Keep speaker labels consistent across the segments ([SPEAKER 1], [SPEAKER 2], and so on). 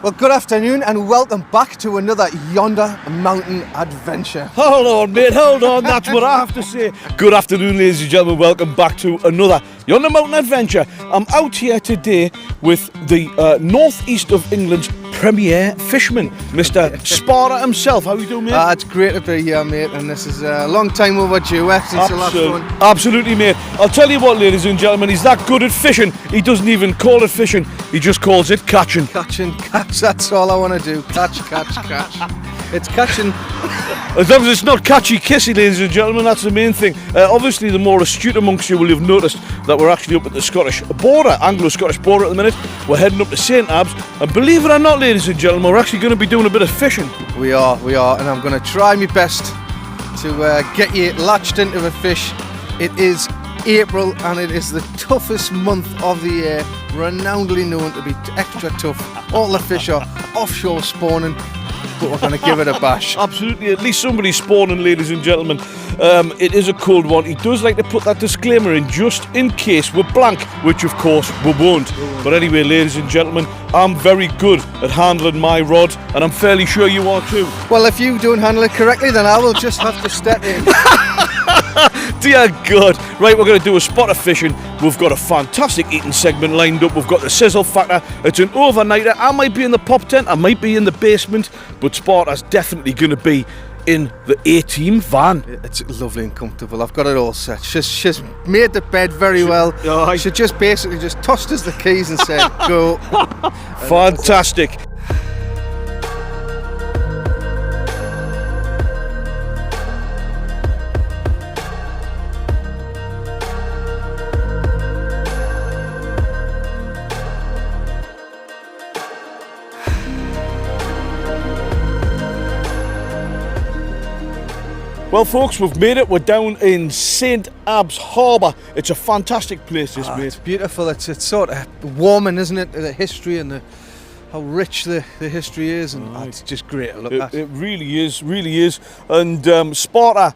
[SPEAKER 1] Well, good afternoon and welcome back to another Yonder mountain adventure.
[SPEAKER 2] Hold on, mate, hold on, that's what I have to say. Good afternoon, ladies and gentlemen, welcome back to another Yonder mountain adventure. I'm out here today with the northeast of England's premier fisherman, Mr. SPARTA himself. How are you doing, mate?
[SPEAKER 1] It's great to be here, mate, and this is a long time overdue since the last one.
[SPEAKER 2] Absolutely, mate. I'll tell you what, ladies and gentlemen, he's that good at fishing, he doesn't even call it fishing, he just calls it catching.
[SPEAKER 1] Catching, catch, that's all I want to do. Catch. It's catching.
[SPEAKER 2] As long as it's not catchy kissy, ladies and gentlemen, that's the main thing. Obviously, the more astute amongst you will have noticed that we're actually up at the Scottish border, Anglo-Scottish border at the minute. We're heading up to St Abbs, and believe it or not, ladies and gentlemen, we're actually going to be doing a bit of fishing.
[SPEAKER 1] We are, and I'm going to try my best to get you latched into a fish. It is April, and it is the toughest month of the year, renownedly known to be extra tough. All the fish are offshore spawning, but we're going to give it a bash.
[SPEAKER 2] Absolutely, at least somebody's spawning, ladies and gentlemen. It is a cold one. He does like to put that disclaimer in just in case we're blank, which of course we won't. But anyway, ladies and gentlemen, I'm very good at handling my rod, and I'm fairly sure you are too.
[SPEAKER 1] Well, if you don't handle it correctly, then I will just have to step in.
[SPEAKER 2] Dear God. Right, we're going to do a spot of fishing. We've got a fantastic eating segment lined up. We've got the sizzle factor. It's an overnighter. I might be in the pop tent, I might be in the basement, but Sparta's definitely going to be in the A-team van.
[SPEAKER 1] It's lovely and comfortable. I've got it all set. She's made the bed very well. She just basically just tossed us the keys and said, go.
[SPEAKER 2] Fantastic. Well, folks, we've made it. We're down in St Abbs Harbour. It's a fantastic place, this, mate.
[SPEAKER 1] It's beautiful. It's sort of warming, isn't it? The history and how rich the history is, and it's just great to look at.
[SPEAKER 2] It really is, really is. And Sparta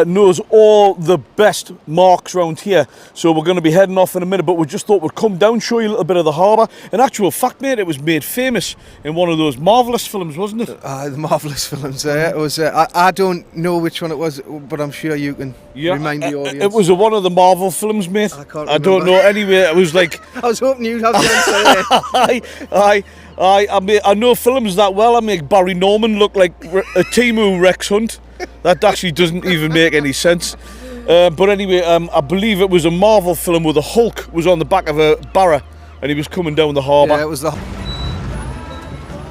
[SPEAKER 2] knows all the best marks around here, so we're going to be heading off in a minute, but we just thought we'd come down, show you a little bit of the harbour. In actual fact, mate, it was made famous in one of those Marvellous films, wasn't it?
[SPEAKER 1] The Marvellous films, it was. I don't know which one it was, but I'm sure you can remind the audience.
[SPEAKER 2] It was one of the Marvel films, mate.
[SPEAKER 1] I don't
[SPEAKER 2] know. Anyway, it was like...
[SPEAKER 1] I was hoping you'd have the answer.
[SPEAKER 2] I know films that well. I make Barry Norman look like a Timu Rex Hunt. That actually doesn't even make any sense. But anyway, I believe it was a Marvel film where the Hulk was on the back of a barra and he was coming down the harbour.
[SPEAKER 1] Yeah, it was the...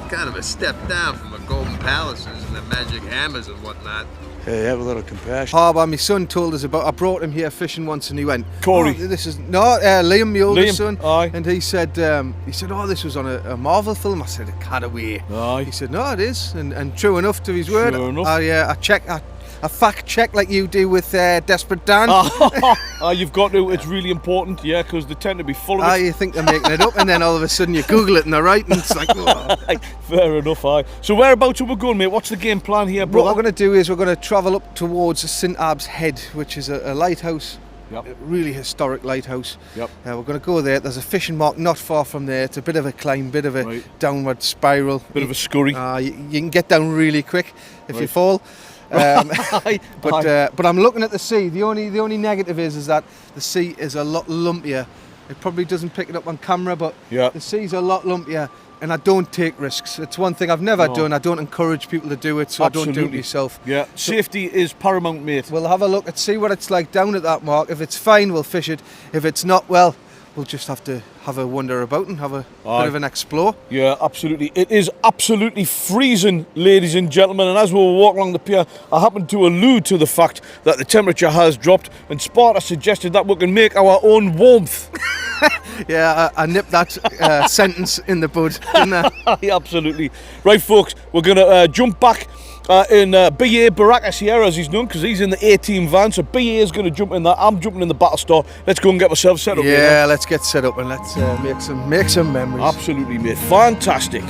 [SPEAKER 3] Kind of a step down from the golden palaces and the magic hammers and whatnot.
[SPEAKER 2] Hey, have a little compassion.
[SPEAKER 1] Harbour, my son told us about. I brought him here fishing once, and he went,
[SPEAKER 2] Corey.
[SPEAKER 1] Oh, this is Liam, my oldest son.
[SPEAKER 2] Aye.
[SPEAKER 1] And he said, oh, this was on a Marvel film. I said, it can't away.
[SPEAKER 2] Aye.
[SPEAKER 1] He said, no, it is, and true enough to his word.
[SPEAKER 2] Sure enough.
[SPEAKER 1] I fact check like you do with Desperate Dan.
[SPEAKER 2] You've got to. It's really important, yeah, because they tend to be full of it.
[SPEAKER 1] You think they're making it up, and then all of a sudden you Google it and they're right, and it's like, oh.
[SPEAKER 2] Fair enough, aye. So whereabouts are we going, mate? What's the game plan here, brother?
[SPEAKER 1] What we're going to do is we're going to travel up towards St Abbs Head, which is a lighthouse.
[SPEAKER 2] Yep.
[SPEAKER 1] A really historic lighthouse.
[SPEAKER 2] Yep.
[SPEAKER 1] We're going to go there. There's a fishing mark not far from there. It's a bit of a climb, bit of a downward spiral.
[SPEAKER 2] Bit of a scurry.
[SPEAKER 1] You can get down really quick if you fall. But I'm looking at the sea. The only negative is that the sea is a lot lumpier. It probably doesn't pick it up on camera, but the sea's a lot lumpier, and I don't take risks. It's one thing I've never done. I don't encourage people to do it, so
[SPEAKER 2] Absolutely.
[SPEAKER 1] I don't do it myself.
[SPEAKER 2] Yeah, safety is paramount, mate.
[SPEAKER 1] We'll have a look and see what it's like down at that mark. If it's fine, we'll fish it. If it's not, well, we'll just have to have a wander about and have a bit of an explore.
[SPEAKER 2] Yeah, absolutely. It is absolutely freezing, ladies and gentlemen, and as we were walking along the pier, I happened to allude to the fact that the temperature has dropped, and Sparta suggested that we can make our own warmth.
[SPEAKER 1] Yeah, I nipped that sentence in the bud, didn't I?
[SPEAKER 2] Absolutely. Right, folks, we're going to jump back in BA Baraka Sierra, as he's known, because he's in the A-team van, so BA is going to jump in that. I'm jumping in the Battlestar. Let's go and get ourselves set up.
[SPEAKER 1] Yeah, let's get set up and let's make some memories.
[SPEAKER 2] Absolutely, mate. Fantastic.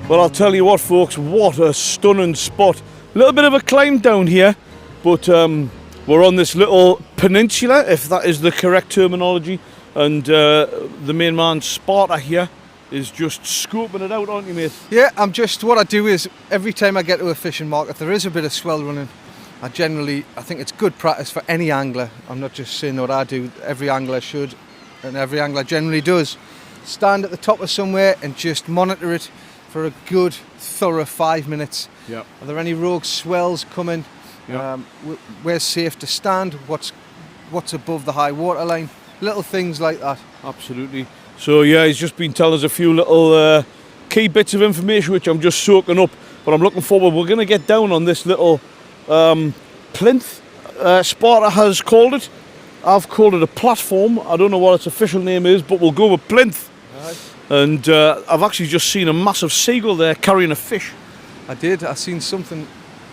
[SPEAKER 2] Well, I'll tell you what, folks, what a stunning spot. A little bit of a climb down here, but we're on this little peninsula, if that is the correct terminology, and the main man, SPARTA, here is just scoping it out, aren't you, mate?
[SPEAKER 1] Yeah, what I do is, every time I get to a fishing market, there is a bit of swell running. I think it's good practice for any angler. I'm not just saying what I do, every angler should, and every angler generally does. Stand at the top of somewhere and just monitor it for a good, thorough 5 minutes.
[SPEAKER 2] Yeah.
[SPEAKER 1] Are there any rogue swells coming?
[SPEAKER 2] Yeah.
[SPEAKER 1] Where's safe to stand? What's above the high water line? Little things like that.
[SPEAKER 2] Absolutely. So yeah, he's just been telling us a few little key bits of information which I'm just soaking up, but I'm looking forward. We're going to get down on this little plinth, SPARTA has called it. I've called it a platform. I don't know what its official name is, but we'll go with plinth.
[SPEAKER 1] Right.
[SPEAKER 2] And I've actually just seen a massive seagull there carrying a fish.
[SPEAKER 1] I seen something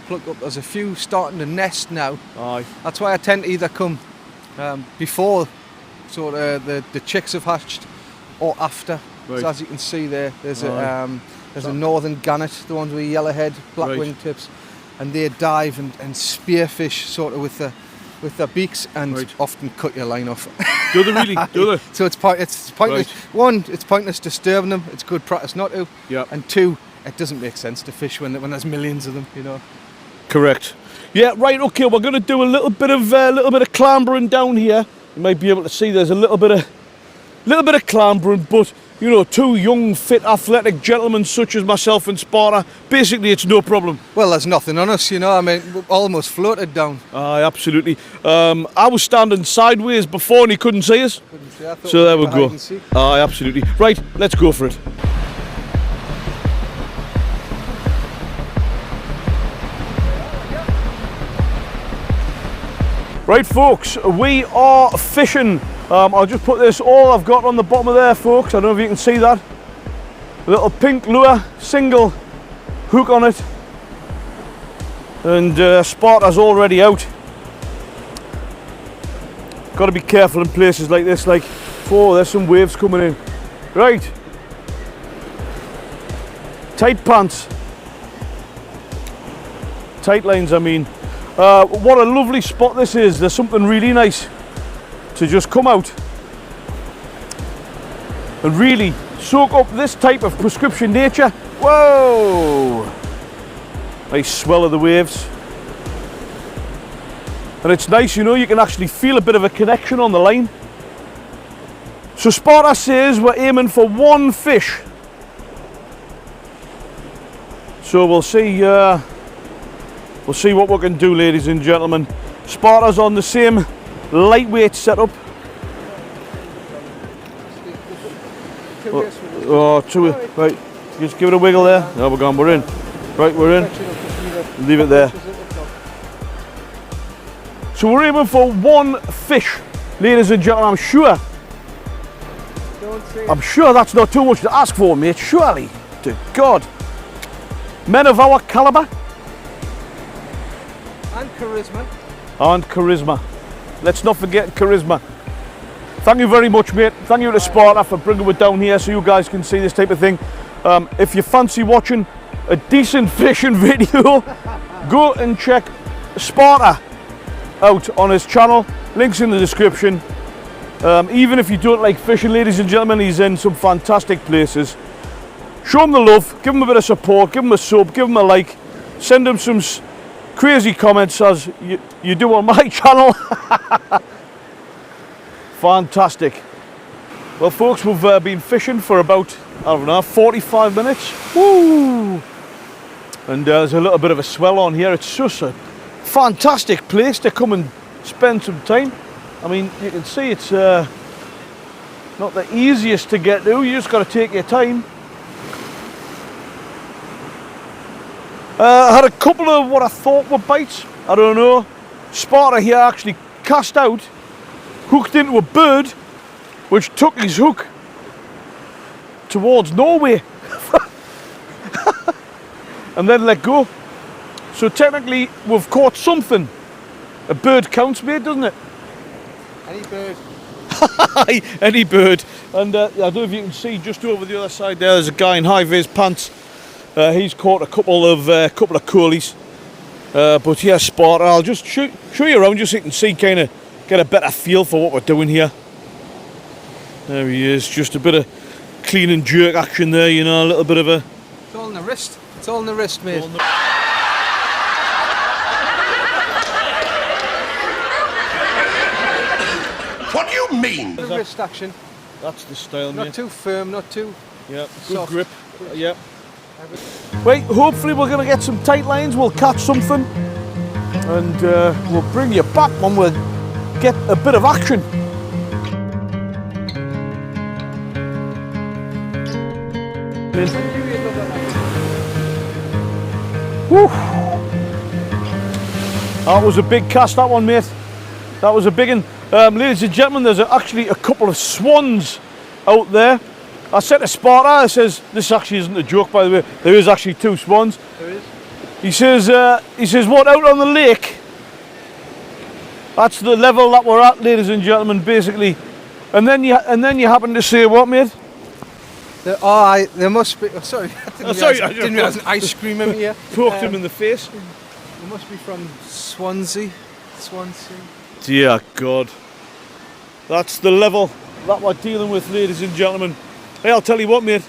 [SPEAKER 1] pluck up. There's a few starting to nest now.
[SPEAKER 2] Aye.
[SPEAKER 1] That's why I tend to either come before sort of the chicks have hatched, or after.
[SPEAKER 2] Right.
[SPEAKER 1] So as you can see there's
[SPEAKER 2] Aye.
[SPEAKER 1] a northern gannet, the ones with yellowhead, black
[SPEAKER 2] Right.
[SPEAKER 1] wingtips, and they dive and spearfish sort of with their beaks, and
[SPEAKER 2] Right.
[SPEAKER 1] often cut your line off.
[SPEAKER 2] Do they really? Do they?
[SPEAKER 1] So it's pointless.
[SPEAKER 2] Right.
[SPEAKER 1] One, it's pointless disturbing them. It's good practice not to.
[SPEAKER 2] Yeah.
[SPEAKER 1] And two, it doesn't make sense to fish when there's millions of them. You know.
[SPEAKER 2] Correct. Yeah, right, okay, we're going to do a little bit of clambering down here. You might be able to see there's a little bit of clambering, but you know, two young, fit, athletic gentlemen such as myself and SPARTA, basically it's no problem.
[SPEAKER 1] Well, there's nothing on us, you know. I mean, we almost floated down.
[SPEAKER 2] Aye, absolutely. I was standing sideways before and he couldn't see us.
[SPEAKER 1] I thought
[SPEAKER 2] So there we
[SPEAKER 1] were
[SPEAKER 2] go.
[SPEAKER 1] hide and seek.
[SPEAKER 2] Aye, absolutely. Right, let's go for it. Right, folks, we are fishing. I'll just put this all I've got on the bottom of there, folks. I don't know if you can see that. A little pink lure, single hook on it. And SPARTA's already out. Got to be careful in places like this, like, oh, there's some waves coming in. Right. Tight pants. Tight lines, I mean. What a lovely spot this is. There's something really nice to just come out and really soak up this type of prescription nature. Whoa! Nice swell of the waves. And it's nice, you know, you can actually feel a bit of a connection on the line. So SPARTA says we're aiming for one fish. So we'll see what we can do, ladies and gentlemen. SPARTA's on the same lightweight setup. Right, just give it a wiggle there. There we're gone, we're in. Right, we're in. Leave it there. So we're aiming for one fish, ladies and gentlemen, I'm sure that's not too much to ask for, mate, surely, to God. Men of our calibre.
[SPEAKER 1] And charisma.
[SPEAKER 2] And charisma. Let's not forget charisma. Thank you very much, mate. Thank you to SPARTA for bringing it down here so you guys can see this type of thing. If you fancy watching a decent fishing video, go and check SPARTA out on his channel. Links in the description. Even if you don't like fishing, ladies and gentlemen, he's in some fantastic places. Show him the love, give him a bit of support, give him a sub, give him a like, send him some crazy comments as you do on my channel. Fantastic. Well, folks, we've been fishing for about, I don't know, 45 minutes. Woo! And there's a little bit of a swell on here. It's just a fantastic place to come and spend some time. I mean, you can see it's not the easiest to get to. You just got to take your time. I had a couple of what I thought were bites. I don't know. SPARTA here actually cast out, hooked into a bird, which took his hook towards Norway and then let go. So technically we've caught something. A bird counts, mate, doesn't it?
[SPEAKER 1] Any bird.
[SPEAKER 2] Any bird. And I don't know if you can see just over the other side there's a guy in high-vis pants He's caught a couple of coolies. But yeah, Sparta, I'll just show you around just so you can see, kind of get a better feel for what we're doing here. There he is, just a bit of clean and jerk action there, you know, a little bit of a...
[SPEAKER 1] It's all in the wrist. It's all in the wrist, mate.
[SPEAKER 4] What do you mean?
[SPEAKER 1] The wrist action.
[SPEAKER 2] That's the style, mate.
[SPEAKER 1] Not too firm, not too...
[SPEAKER 2] Yeah, good
[SPEAKER 1] soft.
[SPEAKER 2] grip. Yeah. Right, hopefully we're going to get some tight lines, we'll catch something, and we'll bring you back when we get a bit of action. Whew. That was a big cast, that one, mate. That was a big one. Ladies and gentlemen, there's actually a couple of swans out there. I said to Sparta, I says, this actually isn't a joke, by the way, there is actually 2 swans.
[SPEAKER 1] There is.
[SPEAKER 2] He says, what, out on the lake? That's the level that we're at, ladies and gentlemen, basically. And then you happen to say what, mate?
[SPEAKER 1] There must be... Oh, sorry. I didn't realise an ice cream in here.
[SPEAKER 2] Poked him in the face.
[SPEAKER 1] It must be from Swansea.
[SPEAKER 2] Dear God. That's the level that we're dealing with, ladies and gentlemen. Hey, I'll tell you what, mate.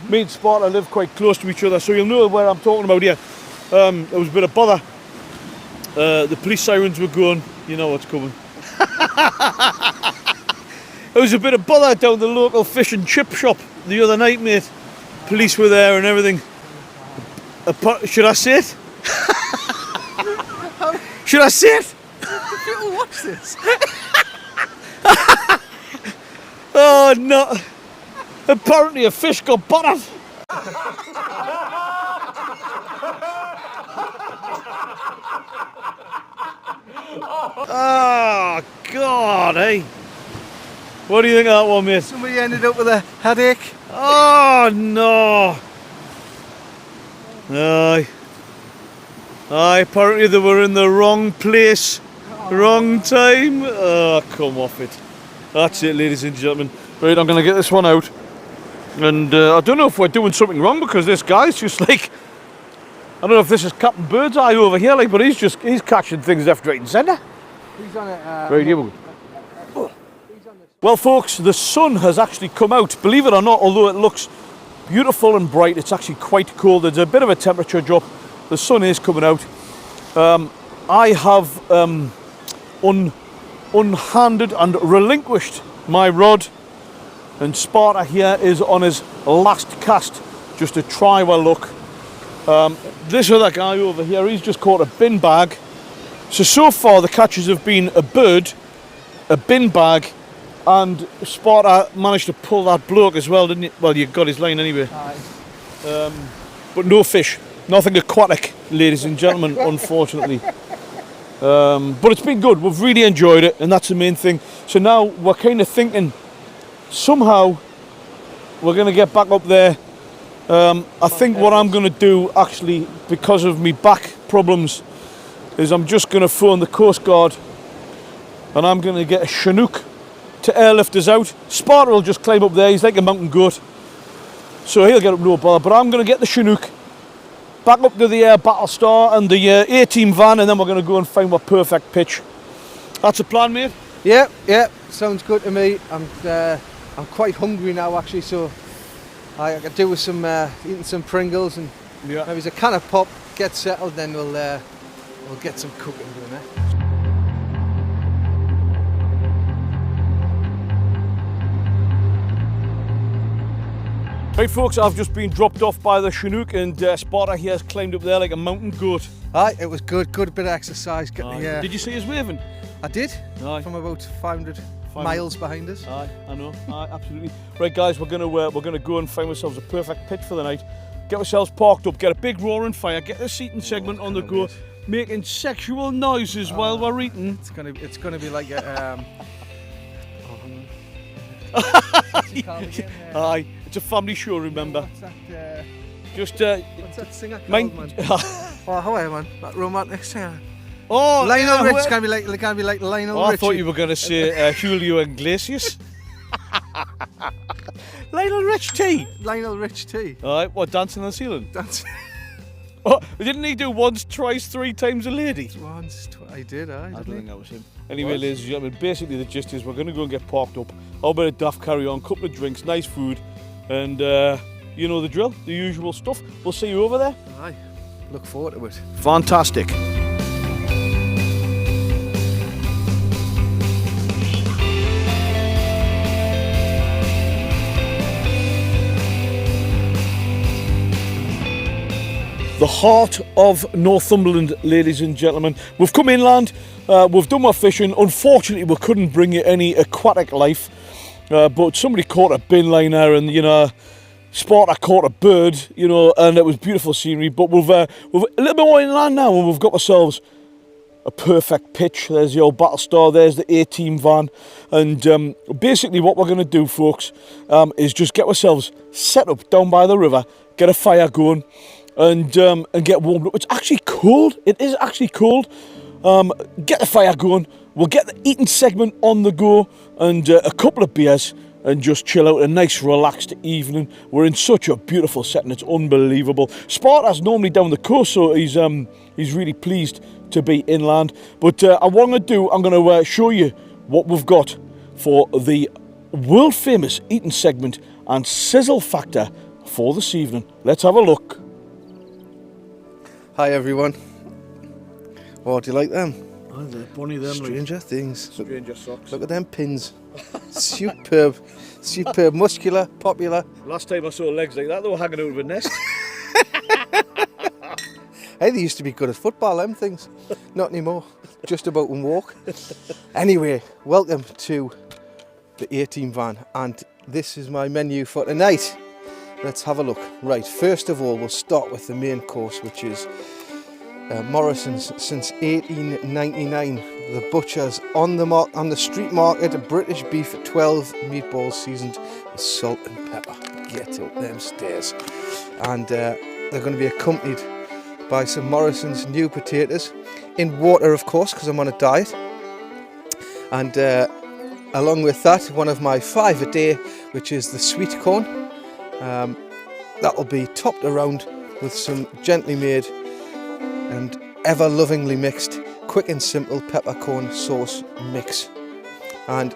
[SPEAKER 2] Me and Sparta live quite close to each other, so you'll know where I'm talking about here. There was a bit of bother. The police sirens were going. You know what's coming. There was a bit of bother down the local fish and chip shop the other night, mate. Police were there and everything. Should I say it? Should I say it?
[SPEAKER 1] People watch this.
[SPEAKER 2] Oh no! Apparently a fish got buttered. Oh God, hey! What do you think of that one, mate?
[SPEAKER 1] Somebody ended up with a headache.
[SPEAKER 2] Oh no! Aye. Apparently they were in the wrong place, wrong time. Oh, come off it. That's it, ladies and gentlemen. Right, I'm going to get this one out. And I don't know if we're doing something wrong, because this guy's just like... I don't know if this is Captain Birdseye over here, like, but he's catching things left, right and centre.
[SPEAKER 1] He's on it.
[SPEAKER 2] Right, here we go. Well, folks, the sun has actually come out. Believe it or not, although it looks beautiful and bright, it's actually quite cold. There's a bit of a temperature drop. The sun is coming out. I have unhanded and relinquished my rod, and Sparta here is on his last cast, just to try our luck. This other guy over here, he's just caught a bin bag. So far the catches have been a bird, a bin bag, and Sparta managed to pull that bloke as well, didn't you? Well, you got his line anyway. But no fish. Nothing aquatic, ladies and gentlemen, unfortunately. But it's been good. We've really enjoyed it, and that's the main thing. So now we're kind of thinking somehow we're going to get back up there. I think what I'm going to do, actually, because of me back problems, is I'm just going to phone the Coast Guard, and I'm going to get a Chinook to airlift us out. Sparta will just climb up there. He's like a mountain goat, so he'll get up no bother. But I'm going to get the Chinook back up to the Battlestar and the A-team van, and then we're going to go and find our perfect pitch. That's a plan, mate?
[SPEAKER 1] Yeah, sounds good to me. I'm quite hungry now, actually, so I could do with some eating some Pringles and maybe a can of pop, get settled, then we'll get some cooking doing it.
[SPEAKER 2] Right, folks, I've just been dropped off by the Chinook, and Sparta here has climbed up there like a mountain goat.
[SPEAKER 1] Aye, it was good bit of exercise.
[SPEAKER 2] Did you see us waving?
[SPEAKER 1] I did.
[SPEAKER 2] Aye.
[SPEAKER 1] From about 500 miles behind us.
[SPEAKER 2] Aye, I know. Aye, absolutely. Right, guys, we're gonna go and find ourselves a perfect pitch for the night. Get ourselves parked up, get a big roaring fire, get the seating segment on the go, making sexual noises while we're eating.
[SPEAKER 1] It's gonna be like a.
[SPEAKER 2] Aye, it's a family show, remember.
[SPEAKER 1] What's that?
[SPEAKER 2] Just
[SPEAKER 1] what's that singer called, man? Oh, how are you, man? That romantic singer.
[SPEAKER 2] Oh,
[SPEAKER 1] Lionel Rich. It's gonna be like Lionel Rich.
[SPEAKER 2] I thought you were gonna say Julio Iglesias. Lionel Rich tea.
[SPEAKER 1] Lionel Rich tea.
[SPEAKER 2] All right, what, dancing on the ceiling?
[SPEAKER 1] That's
[SPEAKER 2] Oh, didn't he do once, twice, 3 times a lady?
[SPEAKER 1] once. I did,
[SPEAKER 2] I don't
[SPEAKER 1] didn't
[SPEAKER 2] think
[SPEAKER 1] he?
[SPEAKER 2] that was him. Anyway, ladies and gentlemen, basically the gist is we're going to go and get parked up, have a bit of daft carry on, couple of drinks, nice food, and you know the drill, the usual stuff. We'll see you over there.
[SPEAKER 1] Aye. Look forward to it.
[SPEAKER 2] Fantastic. The heart of Northumberland, ladies and gentlemen. We've come inland, we've done our fishing. Unfortunately, we couldn't bring you any aquatic life, but somebody caught a bin liner and, you know, SPARTA caught a bird, you know, and it was beautiful scenery. But we've a little bit more inland now, and we've got ourselves a perfect pitch. There's the old Battlestar, there's the A-team van, and basically what we're going to do, folks, is just get ourselves set up down by the river, get a fire going, and get warmed up. It's actually cold. It is actually cold. Get the fire going. We'll get the eating segment on the go, and a couple of beers, and just chill out. A nice relaxed evening. We're in such a beautiful setting. It's unbelievable. SPARTA's normally down the coast, so he's really pleased to be inland. But I'm going to show you what we've got for the world famous eating segment and sizzle factor for this evening. Let's have a look.
[SPEAKER 1] Hi everyone. Oh, do you like them?
[SPEAKER 2] Oh, they're bunny them.
[SPEAKER 1] Stranger things.
[SPEAKER 2] Stranger socks.
[SPEAKER 1] Look at them pins. Superb. Superb. Muscular. Popular.
[SPEAKER 2] Last time I saw legs like that, they were hanging out of a nest.
[SPEAKER 1] Hey, they used to be good at football, them things. Not anymore. Just about and walk. Anyway, welcome to the A-team van, and this is my menu for tonight. Let's have a look. Right, first of all, we'll start with the main course, which is Morrison's since 1899. The butchers on the street market, British beef, 12 meatballs seasoned with salt and pepper. Get up them stairs. And they're going to be accompanied by some Morrison's new potatoes in water, of course, because I'm on a diet. And along with that, one of my 5 a day, which is the sweet corn. That'll be topped around with some gently made and ever lovingly mixed quick and simple peppercorn sauce mix. And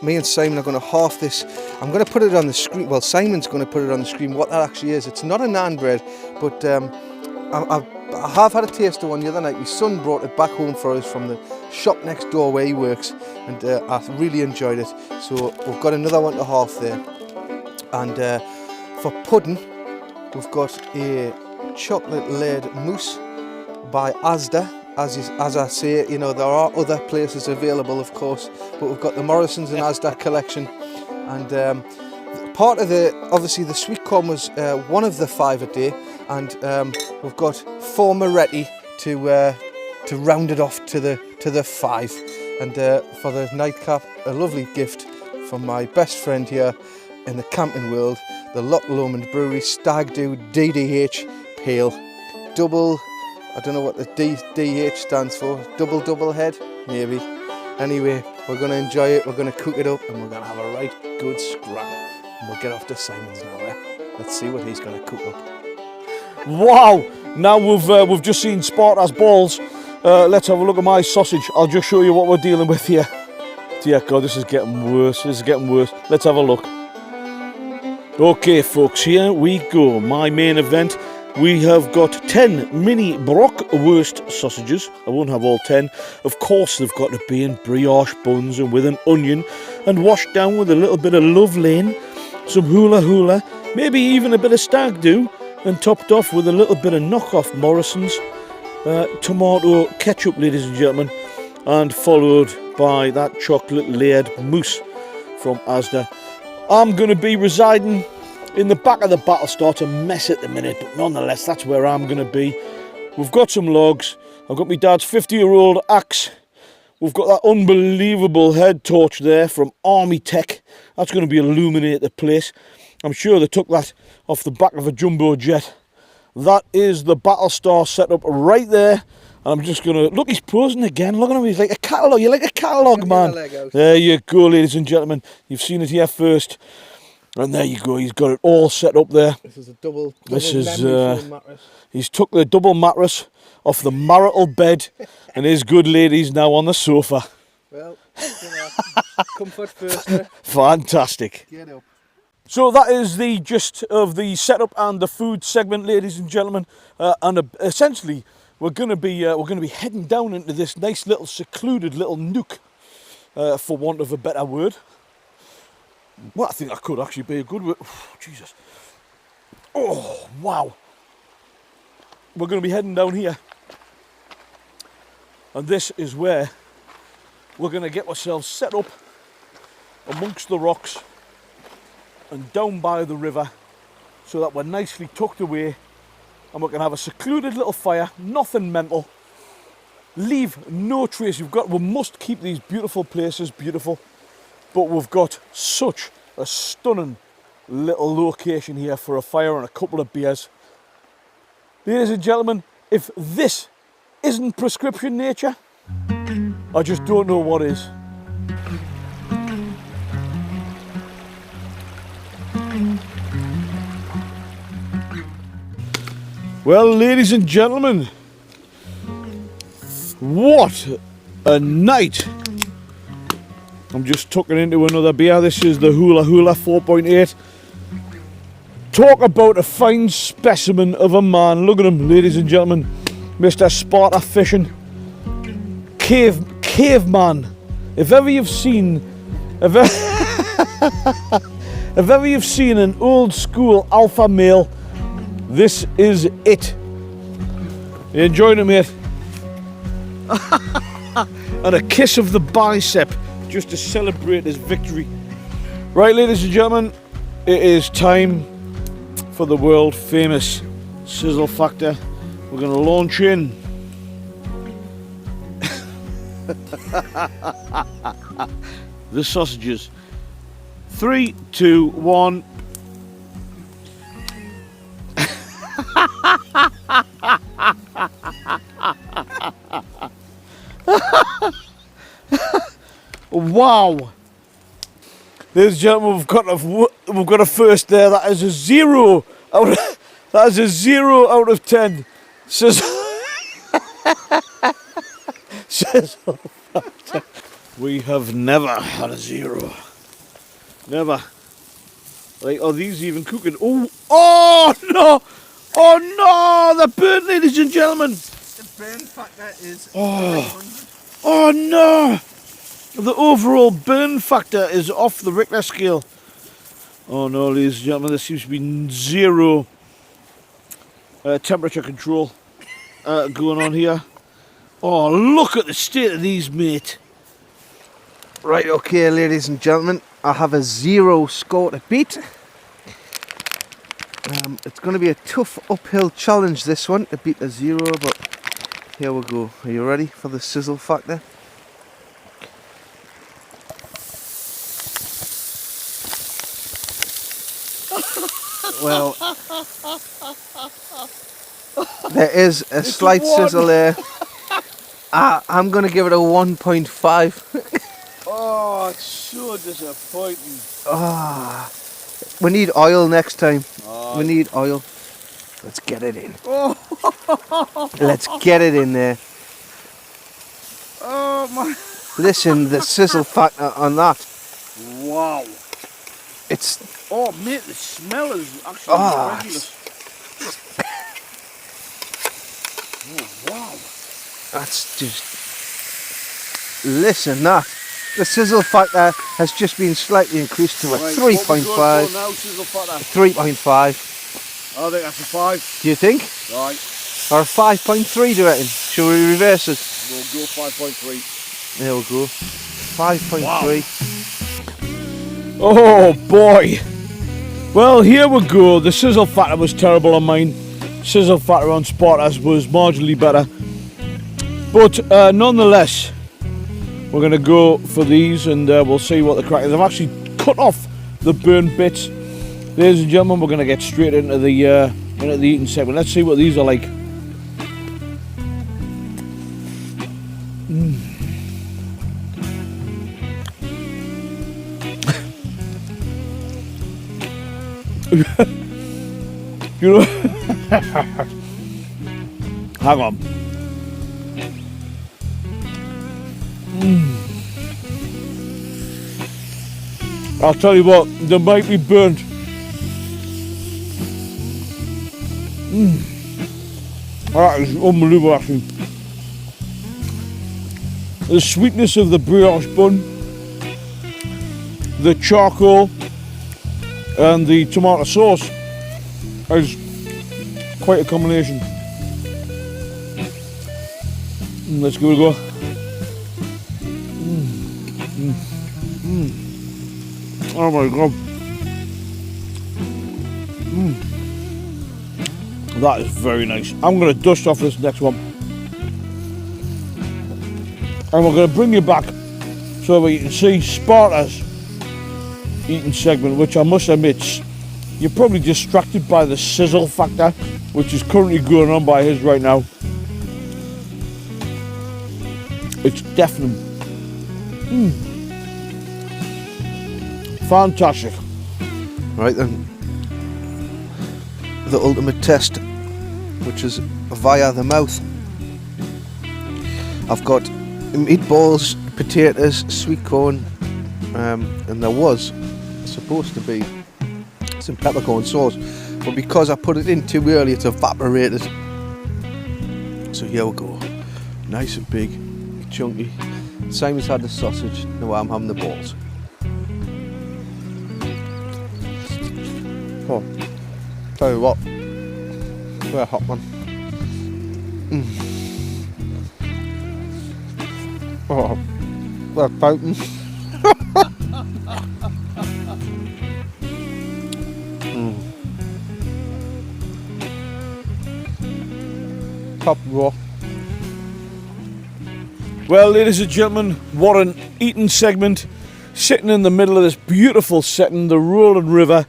[SPEAKER 1] me and Simon are going to half this. I'm going to put it on the screen. Well, Simon's going to put it on the screen what that actually is. It's not a naan bread, but I have had a taste of one the other night. My son brought it back home for us from the shop next door where he works, and I really enjoyed it. So we've got another one to half there. And for pudding, we've got a chocolate laid mousse by Asda. As I say, you know, there are other places available, of course, but we've got the Morrison's and Asda collection. And part of obviously the sweet corn was one of the 5 a day, and we've got 4 Moretti to round it off to the 5. And for the nightcap, a lovely gift from my best friend here in the camping world, the Loch Lomond Brewery Stag Do DDH Pale. Double, I don't know what the DH stands for, double head, maybe. Anyway, we're going to enjoy it, we're going to cook it up, and we're going to have a right good scram. And we'll get off to Simon's now, Let's see what he's going to cook up.
[SPEAKER 2] Wow! Now we've just seen SPARTA's balls. Let's have a look at my sausage. I'll just show you what we're dealing with here. Dear God, this is getting worse. This is getting worse. Let's have a look. Okay, folks, here we go. My main event. We have got 10 mini Brockwurst sausages. I won't have all 10. Of course, they've got to be in brioche buns and with an onion, and washed down with a little bit of love lane, some hula, maybe even a bit of stag do, and topped off with a little bit of knockoff Morrison's tomato ketchup, ladies and gentlemen, and followed by that chocolate layered mousse from Asda. I'm going to be residing in the back of the Battlestar, a mess at the minute, but nonetheless, that's where I'm going to be. We've got some logs. I've got my dad's 50-year-old axe. We've got that unbelievable head torch there from Army Tech. That's going to be illuminate the place. I'm sure they took that off the back of a jumbo jet. That is the Battlestar setup right there. I'm just going to... Look, he's posing again. Look at him. He's like a catalogue. You're like a catalogue, man.
[SPEAKER 1] leg out.
[SPEAKER 2] There you go, ladies and gentlemen. You've seen it here first. And there you go. He's got it all set up there.
[SPEAKER 1] This is a double
[SPEAKER 2] This is,
[SPEAKER 1] memory foam mattress.
[SPEAKER 2] He's took the double mattress off the marital bed. And his good lady's now on the sofa.
[SPEAKER 1] Well, you know, comfort first.
[SPEAKER 2] Fantastic.
[SPEAKER 1] Get up.
[SPEAKER 2] So that is the gist of the setup and the food segment, ladies and gentlemen. Essentially, we're going to be heading down into this nice little secluded little nook, for want of a better word. Well, I think that could actually be a good word. Jesus. Oh, wow. We're going to be heading down here. And this is where we're going to get ourselves set up amongst the rocks and down by the river so that we're nicely tucked away and we can have a secluded little fire, nothing mental. Leave no trace. We must keep these beautiful places beautiful. But we've got such a stunning little location here for a fire and a couple of beers. Ladies and gentlemen, if this isn't prescription nature, I just don't know what is. Well, ladies and gentlemen, what a night. I'm just tucking into another beer. This is the Hula Hula 4.8. Talk about a fine specimen of a man. Look at him, ladies and gentlemen. Mr. Sparta fishing. Caveman. If ever you've seen an old school alpha male, this is it. You enjoying it, mate? And a kiss of the bicep just to celebrate his victory. Right, ladies and gentlemen, it is time for the world famous sizzle factor. We're going to launch in. The sausages. 3, 2, 1. Wow. Ladies and gentlemen, we've got a first there. That is a 0 out of, that is a 0 out of 10. We have never had a 0. Never. Like, are these even cooking? Oh no! Oh no! The burn, ladies and gentlemen.
[SPEAKER 1] The burn factor is.
[SPEAKER 2] Oh no! The overall burn factor is off the Richter scale. Oh no, ladies and gentlemen, there seems to be 0 temperature control going on here. Oh, look at the state of these, mate.
[SPEAKER 1] Right, okay, ladies and gentlemen, I have a 0 score to beat. It's going to be a tough uphill challenge, this one, to beat a 0, but here we go. Are you ready for the sizzle factor? Well, there is a slight sizzle there. I'm going to give it a 1.5.
[SPEAKER 2] Oh, it's so disappointing.
[SPEAKER 1] We need oil next time. We need oil. Let's get it in. Let's get it in there.
[SPEAKER 2] Oh my.
[SPEAKER 1] Listen, the sizzle factor on that.
[SPEAKER 2] Wow.
[SPEAKER 1] It's...
[SPEAKER 2] Oh, mate, the smell is actually ridiculous. Oh, wow.
[SPEAKER 1] That's just... Listen, that. The sizzle factor has just been slightly increased to a 3.5.
[SPEAKER 2] Now, sizzle factor?
[SPEAKER 1] 3.5.
[SPEAKER 2] I think that's a 5.
[SPEAKER 1] Do you think?
[SPEAKER 2] Right.
[SPEAKER 1] Or a 5.3, do you reckon? Shall we reverse it?
[SPEAKER 2] We'll go 5.3.
[SPEAKER 1] There we go. 5.3.
[SPEAKER 2] Oh boy. Well, here we go. The sizzle factor was terrible on mine. Sizzle factor on Sparta's was marginally better. But nonetheless, we're going to go for these and we'll see what the crack is. I've actually cut off the burn bits. Ladies and gentlemen, we're going to get straight into the eating segment. Let's see what these are like. You know, hang on. I'll tell you what, they might be burnt. That is unbelievable, actually. The sweetness of the brioche bun, the charcoal, and the tomato sauce is quite a combination. Let's give it a go. Oh my god. That is very nice. I'm going to dust off this next one. And we're going to bring you back so that you can see Sparta's eating segment, which I must admit, you're probably distracted by the sizzle factor, which is currently going on by his right now. It's deafening. Fantastic.
[SPEAKER 1] Right then, the ultimate test, which is via the mouth. I've got meatballs, potatoes, sweet corn, and there was supposed to be some peppercorn sauce, but because I put it in too early, it's evaporated. So here we go, nice and big, chunky. Simon's had the sausage, now I'm having the balls. Oh, tell you what, they're hot, man. Oh, they're potent. Top raw.
[SPEAKER 2] Well, ladies and gentlemen, what an eating segment. Sitting in the middle of this beautiful setting, the rolling river,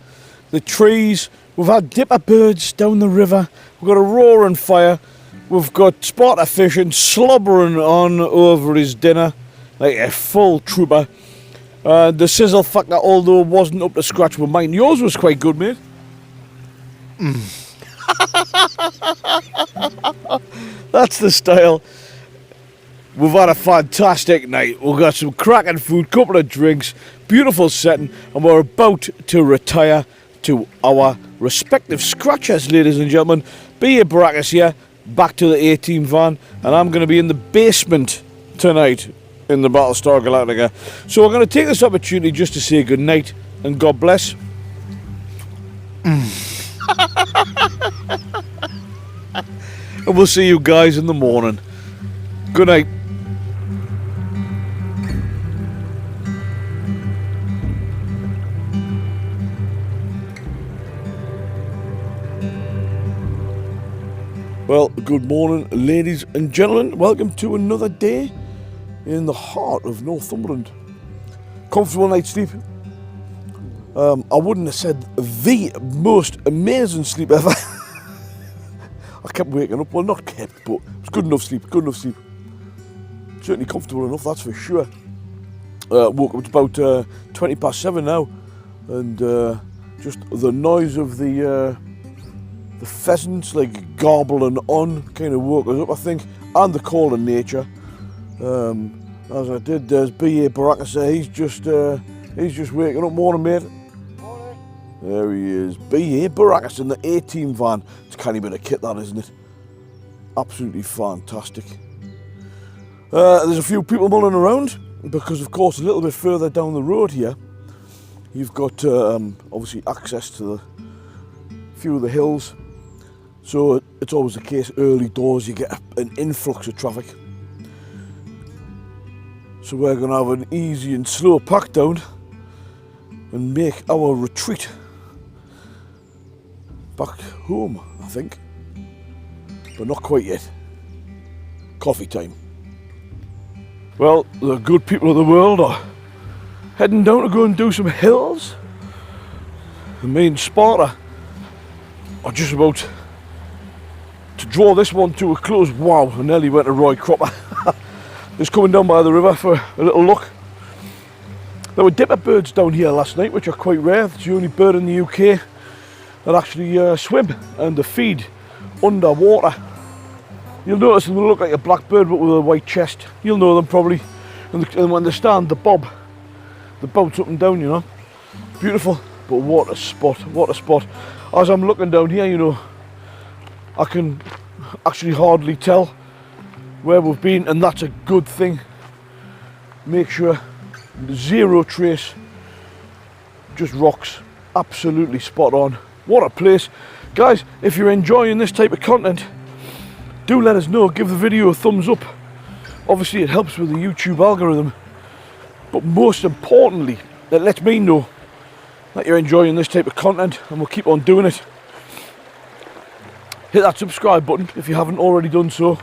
[SPEAKER 2] the trees. We've had dipper birds down the river. We've got a roaring fire. We've got Sparta fishing, slobbering on over his dinner like a full trooper. The sizzle factor, although wasn't up to scratch with mine. Yours was quite good, mate. That's the style. We've had a fantastic night. We've got some cracking food, couple of drinks, beautiful setting, and we're about to retire to our respective scratchers, ladies and gentlemen. B.A. Baracus here, back to the A-Team van, and I'm going to be in the basement tonight in the Battlestar Galactica. So we're going to take this opportunity just to say good night and God bless. And we'll see you guys in the morning. Good night. Well, good morning, ladies and gentlemen. Welcome to another day in the heart of Northumberland. Comfortable night's sleep. I wouldn't have said the most amazing sleep ever. I kept waking up. Well, not kept, but it was good enough sleep. Good enough sleep. Certainly comfortable enough, that's for sure. Woke up at about 7:20 now, and just the noise of the pheasants like gobbling on kind of woke us up, I think, and the call of nature. As I did, there's B.A. Baracus there. He's just waking up. Morning, mate. Morning. There he is, B.A. Baracus in the A-Team van. It's a canny bit of kit, that, isn't it? Absolutely fantastic. There's a few people mulling around because, of course, a little bit further down the road here, you've got obviously access to a few of the hills. So it's always the case early doors you get an influx of traffic. So we're going to have an easy and slow pack down and make our retreat back home, I think. But not quite yet. Coffee time. Well, the good people of the world are heading down to go and do some hills. And me and Sparta are just about to draw this one to a close. Wow, I nearly went to Roy Cropper. Just coming down by the river for a little look. There were dipper birds down here last night, which are quite rare. It's the only bird in the UK that actually swim and they feed underwater. You'll notice them look like a blackbird but with a white chest. You'll know them probably. And when they stand, they bob. They bounce up and down, you know. Beautiful, but what a spot, what a spot. As I'm looking down here, you know, I can actually hardly tell where we've been, and that's a good thing. Make sure zero trace, just rocks, absolutely spot on. What a place. Guys, if you're enjoying this type of content, do let us know, give the video a thumbs up. Obviously it helps with the YouTube algorithm, but most importantly, it lets me know that you're enjoying this type of content, and we'll keep on doing it. Hit that subscribe button if you haven't already done so,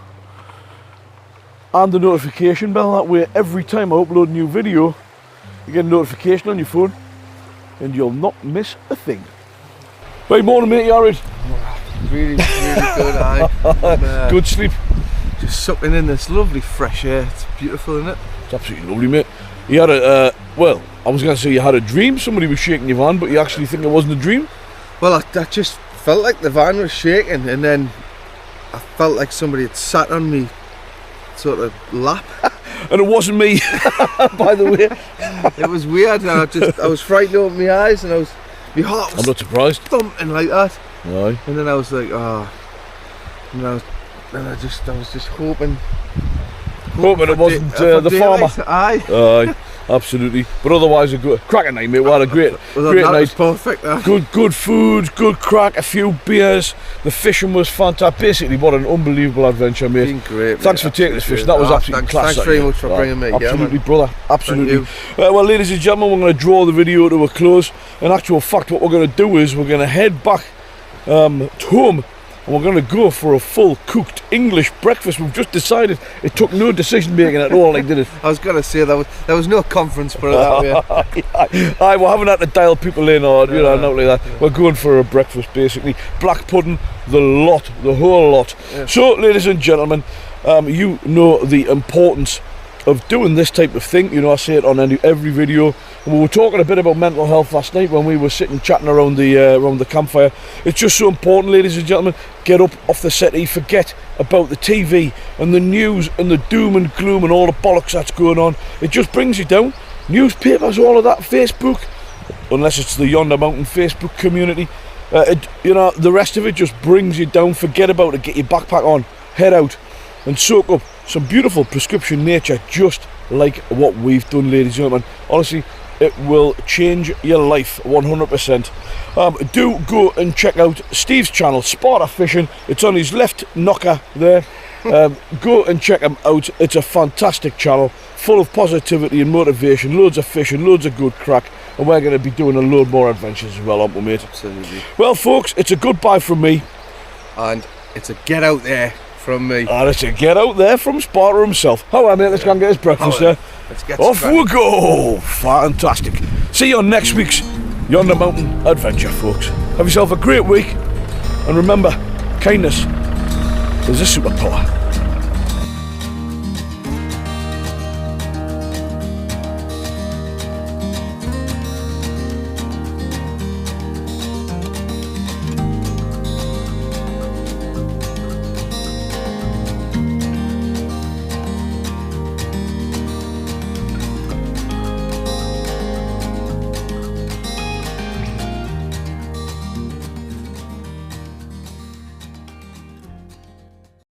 [SPEAKER 2] and the notification bell. That way every time I upload a new video you get a notification on your phone and you'll not miss a thing. Right, morning mate, you alright?
[SPEAKER 1] Really good.
[SPEAKER 2] Good sleep?
[SPEAKER 1] Just sucking in this lovely fresh air. It's beautiful, isn't it?
[SPEAKER 2] It's absolutely lovely, mate. You had a, well, I was going to say you had a dream, somebody was shaking your van, but you actually think it wasn't a dream?
[SPEAKER 1] Well, I just felt like the van was shaking, and then I felt like somebody had sat on me sort of lap.
[SPEAKER 2] And it wasn't me, by the way.
[SPEAKER 1] It was weird, and I was frightened to open my eyes, and my heart was
[SPEAKER 2] I'm not surprised.
[SPEAKER 1] thumping like that.
[SPEAKER 2] Aye.
[SPEAKER 1] And then I was like, oh, and I was just hoping
[SPEAKER 2] It wasn't the farmer.
[SPEAKER 1] Aye.
[SPEAKER 2] Aye, absolutely. But otherwise, a good cracking night, mate. We had a great
[SPEAKER 1] That
[SPEAKER 2] night.
[SPEAKER 1] was perfect.
[SPEAKER 2] Good food, good crack, a few beers. The fishing was fantastic. Basically, what an unbelievable adventure, mate.
[SPEAKER 1] Been great.
[SPEAKER 2] Thanks
[SPEAKER 1] mate,
[SPEAKER 2] for taking this fishing. That was absolutely class.
[SPEAKER 1] Thanks very much for bringing me.
[SPEAKER 2] Absolutely,
[SPEAKER 1] yeah,
[SPEAKER 2] brother. Absolutely.
[SPEAKER 1] Thank
[SPEAKER 2] Well, ladies and gentlemen, we're going to draw the video to a close. In actual fact, what we're going to do is we're going to head back to home. And we're going to go for a full cooked English breakfast. We've just decided. It took no decision making at all, like, did it?
[SPEAKER 1] I was going to say there was no conference for it that way.
[SPEAKER 2] Aye, we haven't had to dial people in or not like that. Yeah. We're going for a breakfast basically. Black pudding, the whole lot. Yeah. So, ladies and gentlemen, you know the importance of doing this type of thing. You know, I say it on every video. And we were talking a bit about mental health last night when we were sitting chatting around the campfire. It's just so important, ladies and gentlemen. Get up off the settee, forget about the TV and the news and the doom and gloom and all the bollocks that's going on. It just brings you down. Newspapers, all of that, Facebook, unless it's the Yonder Mountain Facebook community. The rest of it just brings you down. Forget about it. Get your backpack on, head out and soak up some beautiful prescription nature, just like what we've done, ladies and gentlemen. Honestly, it will change your life 100%. Do go and check out Steve's channel, SPARTA Fishing. It's on his left knocker there. Go and check him out. It's a fantastic channel, full of positivity and motivation, loads of fishing, loads of good crack, and we're going to be doing a load more adventures as well, aren't we, mate?
[SPEAKER 1] Absolutely.
[SPEAKER 2] Well, folks, it's a goodbye from me.
[SPEAKER 1] And it's a get out there from me.
[SPEAKER 2] And it's a get out there from Sparta himself. All right, mate, let's go and get his breakfast there.
[SPEAKER 1] Let's get
[SPEAKER 2] Off we go! Fantastic. See you on next week's Yonder Mountain Adventure, folks. Have yourself a great week. And remember, kindness is a superpower.